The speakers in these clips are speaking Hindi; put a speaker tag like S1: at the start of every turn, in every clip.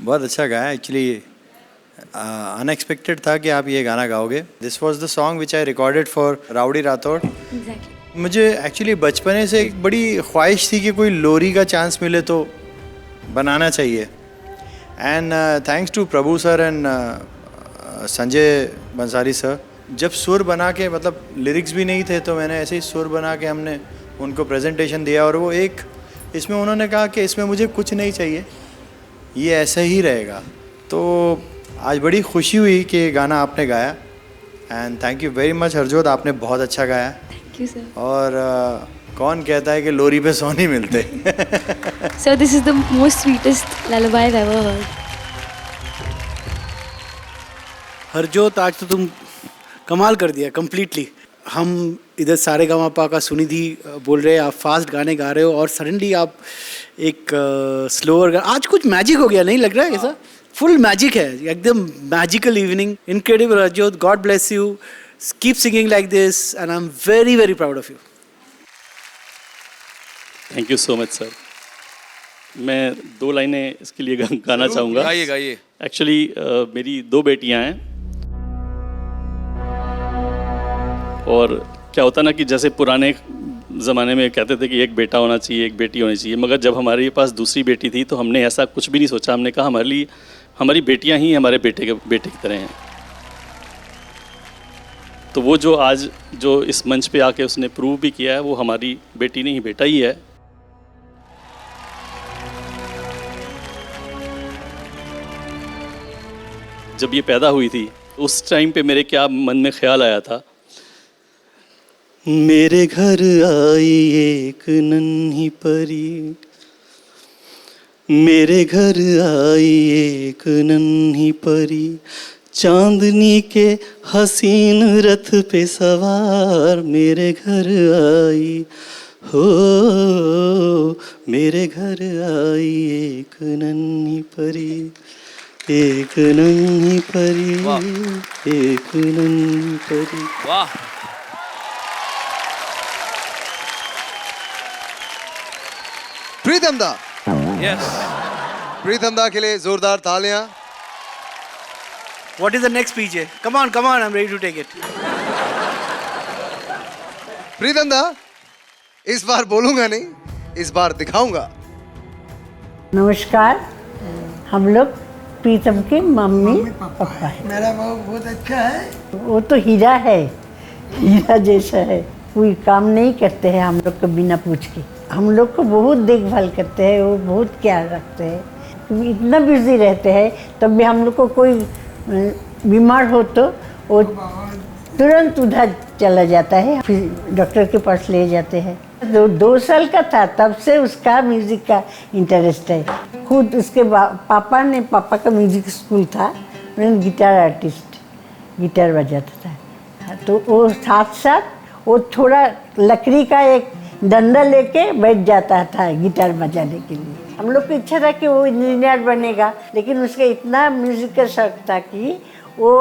S1: बहुत अच्छा गाया एक्चुअली। अनएक्सपेक्टेड था कि आप ये गाना गाओगे। This was the song which I recorded for Rowdy Rathore. मुझे एक्चुअली बचपने से एक बड़ी ख्वाहिश थी कि कोई लोरी का चांस मिले तो बनाना चाहिए। And thanks to Prabhu sir and Sanjay Bansari sir, जब सुर बना के, मतलब लिरिक्स भी नहीं थे तो मैंने ऐसे ही सुर बना के हमने उनको प्रेजेंटेशन दिया, और वो एक इसमें उन्होंने कहा कि इसमें मुझे कुछ नहीं चाहिए, ये ऐसा ही रहेगा। तो आज बड़ी खुशी हुई कि ये गाना आपने गाया। And thank you very much Harjot, आपने बहुत अच्छा गाया।
S2: Thank you sir.
S1: और कौन कहता है कि लोरी पे सौ नहीं मिलते।
S2: Sir this is the most sweetest lullaby I ever heard.
S3: Harjot, आज तो तुम कमाल कर दिया कंप्लीटली। हम इधर सारे गामापा का सुनिधि बोल रहे हैं, आप फास्ट गाने गा रहे हो और सडनली आप एक स्लोअर आज कुछ मैजिक हो गया, नहीं लग रहा है ऐसा? फुल मैजिक है, एकदम magical evening. Incredible Harjot, God bless you, keep singing like this and I am very very proud of you.
S4: Thank you so much sir. मैं 2 लाइनें इसके लिए गाना चाहूँगा।
S5: गाइए गाइए।
S4: एक्चुअली मेरी 2 बेटियां हैं, और क्या होता ना कि जैसे पुराने ज़माने में कहते थे कि एक बेटा होना चाहिए, एक बेटी होनी चाहिए, मगर जब हमारे पास दूसरी बेटी थी तो हमने ऐसा कुछ भी नहीं सोचा। हमने कहा हमारे लिए हमारी बेटियां ही हमारे बेटे की तरह हैं। तो वो जो आज जो इस मंच पे आके उसने प्रूव भी किया है, वो हमारी बेटी नहीं बेटा ही है। जब ये पैदा हुई थी उस टाइम पे मेरे क्या मन में ख्याल आया था, मेरे घर आई एक नन्ही परी, मेरे घर आई एक नन्ही परी, चांदनी के हसीन रथ पे सवार, मेरे घर आई हो, मेरे घर आई एक नन्ही परी, एक नन्ही परी, एक नन्ही परी।
S5: वाह।
S6: प्रीतम दा,
S5: यस,
S6: प्रीतम दा के लिए जोरदार तालियां।
S3: What is the next PJ? Come on, I'm ready to take it.
S6: प्रीतम दा, इस बार बोलूंगा नहीं, इस बार दिखाऊंगा।
S7: नमस्कार, हम लोग प्रीतम के मम्मी पापा है।
S8: मेरा बहू बहुत अच्छा है।
S7: वो तो हीरा है, हीरा जैसा है। कोई काम नहीं करते हैं हम लोग को बिना पूछ के। हम लोग को बहुत देखभाल करते हैं, वो बहुत ख्याल रखते हैं। इतना बिजी रहते हैं तब भी हम लोग को कोई बीमार हो तो वो तुरंत उधर चला जाता है, फिर डॉक्टर के पास ले जाते हैं। 2 साल का था तब से उसका म्यूज़िक का इंटरेस्ट है। खुद उसके पापा का म्यूज़िक स्कूल था, मैं गिटार आर्टिस्ट, गिटार बजाता था। तो वो साथ साथ वो थोड़ा लकड़ी का एक डंडा लेके बैठ जाता था गिटार बजाने के लिए। हम लोग की इच्छा था कि वो इंजीनियर बनेगा, लेकिन उसका इतना म्यूज़िक का शौक था कि वो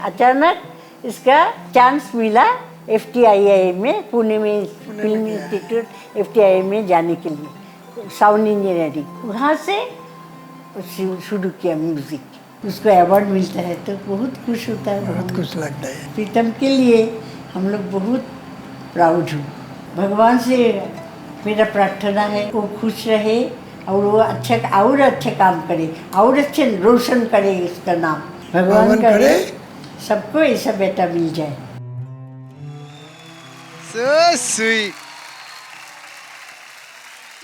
S7: अचानक इसका चांस मिला FTII में, पुणे में फिल्म इंस्टीट्यूट FTII में जाने के लिए, साउंड इंजीनियरिंग। वहाँ से शुरू किया म्यूज़िक। उसको अवार्ड मिलता है तो बहुत खुश होता है,
S8: बहुत खुश लगता है।
S7: प्रीतम के लिए हम लोग बहुत प्राउड हूँ। भगवान से मेरा प्रार्थना है वो खुश रहे और वो अच्छा काम करे और अच्छे रोशन करे इसका नाम। भगवान करे सबको ऐसा बेटा मिल जाए।
S6: So sweet.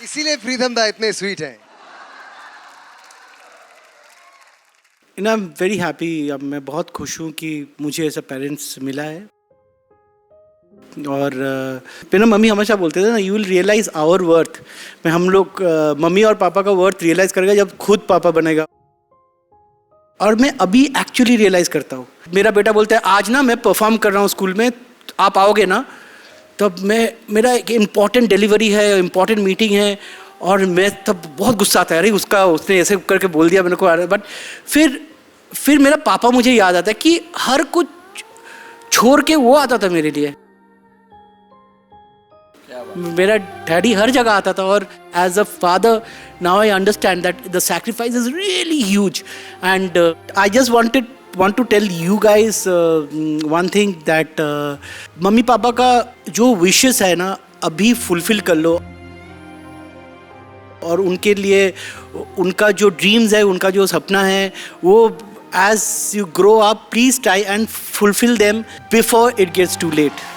S6: इसीलिए प्रीतम दा इतने स्वीट हैं।
S3: आई एम वेरी हैप्पी, अब मैं बहुत खुश हूँ कि मुझे ऐसा पेरेंट्स मिला है। और मेरा मम्मी हमेशा बोलते थे ना, you will realise our worth. मैं हम लोग मम्मी और पापा का वर्थ रियलाइज करेगा जब खुद पापा बनेगा। और मैं अभी एक्चुअली रियलाइज करता हूँ। मेरा बेटा बोलता है आज ना मैं परफॉर्म कर रहा हूँ स्कूल में, आप आओगे ना? तब मेरा एक इम्पॉर्टेंट डिलीवरी है, इम्पॉर्टेंट मीटिंग है, और मैं तब बहुत गुस्सा आता है, अरे उसने ऐसे करके बोल दिया मेरे को। बट फिर मेरा पापा मुझे याद आता है कि हर कुछ छोड़ के वो आता था मेरे लिए। मेरा डैडी हर जगह आता था, और as a father now I understand that the sacrifice is really huge. And I just want to tell you guys one thing that mummy papa का जो विशेस है ना अभी फुलफिल कर लो, और उनके लिए उनका जो ड्रीम्स है, उनका जो सपना है, वो as you grow up please try and fulfill them before it gets too late.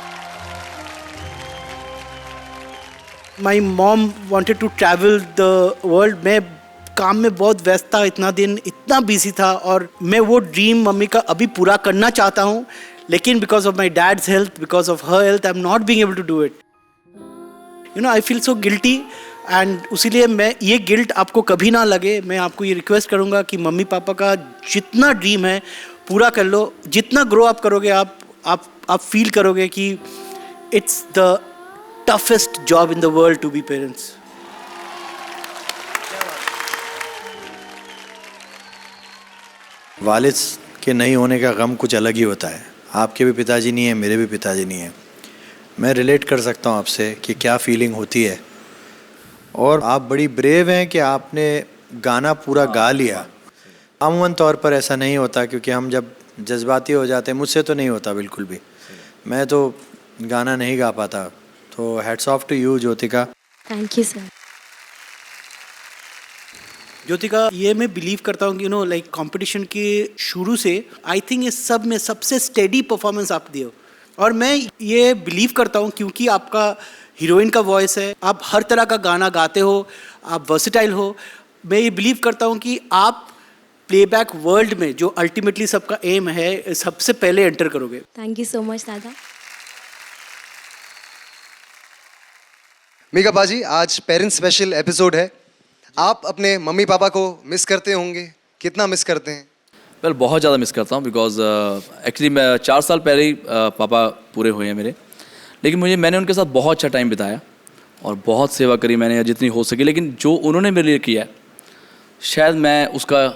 S3: My mom wanted to travel the world. मैं काम में बहुत व्यस्त था, इतना दिन इतना बिजी था, और मैं वो ड्रीम मम्मी का अभी पूरा करना चाहता हूँ, लेकिन because of my dad's health, because of her health, I am not being able to do it. You know, I feel so guilty, and उसीलिए मैं ये गिल्ट आपको कभी ना लगे. मैं आपको ये रिक्वेस्ट करूँगा कि मम्मी पापा का जितना ड्रीम है पूरा कर लो. जितना ग्रो अप करोगे आप फील करोगे कि it's the toughest job in the world to be parents.
S1: वालिद के नहीं होने का गम कुछ अलग ही होता है. आपके भी पिताजी नहीं है, मेरे भी पिताजी नहीं है. मैं रिलेट कर सकता हूँ आपसे कि क्या फीलिंग होती है. और आप बड़ी ब्रेव हैं कि आपने गाना पूरा गा लिया. अमूमन तौर पर ऐसा नहीं होता, क्योंकि हम जब जज्बाती हो जाते हैं, मुझसे तो नहीं होता बिल्कुल भी, मैं तो गाना नहीं गा पाता. तो hats off to you Jyotika.
S2: Thank you sir.
S3: Jyotika, ये मैं बिलीव करता हूँ कि लाइक कंपटीशन के शुरू से आई थिंक इस सब में सबसे स्टेडी परफॉर्मेंस आप दिए हो. और मैं ये बिलीव करता हूँ क्योंकि आपका हीरोइन का वॉइस है, आप हर तरह का गाना गाते हो, आप वर्सेटाइल हो. मैं ये बिलीव करता हूँ कि आप प्लेबैक वर्ल्ड में, जो अल्टीमेटली सबका एम है, सबसे पहले एंटर करोगे.
S2: थैंक यू सो मच दादा.
S6: मीका बाजी, आज पेरेंट्स स्पेशल एपिसोड है. आप अपने मम्मी पापा को मिस करते होंगे, कितना मिस करते हैं?
S5: वेल, बहुत ज़्यादा मिस करता हूँ, बिकॉज एक्चुअली मैं 4 साल पहले ही पापा पूरे हुए हैं मेरे. लेकिन मैंने उनके साथ बहुत अच्छा टाइम बिताया और बहुत सेवा करी मैंने जितनी हो सकी. लेकिन जो उन्होंने मेरे लिए किया, शायद मैं उसका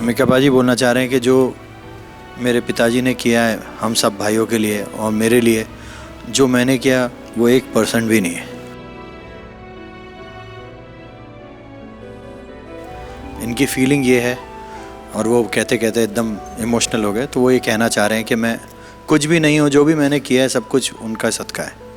S1: मीका बाजी बोलना चाह रहे हैं कि जो मेरे पिताजी ने किया है हम सब भाइयों के लिए और मेरे लिए, जो मैंने किया वो 1% भी नहीं है. इनकी फीलिंग ये है, और वो कहते कहते एकदम इमोशनल हो गए. तो वो ये कहना चाह रहे हैं कि मैं कुछ भी नहीं हूँ, जो भी मैंने किया है सब कुछ उनका सदका है.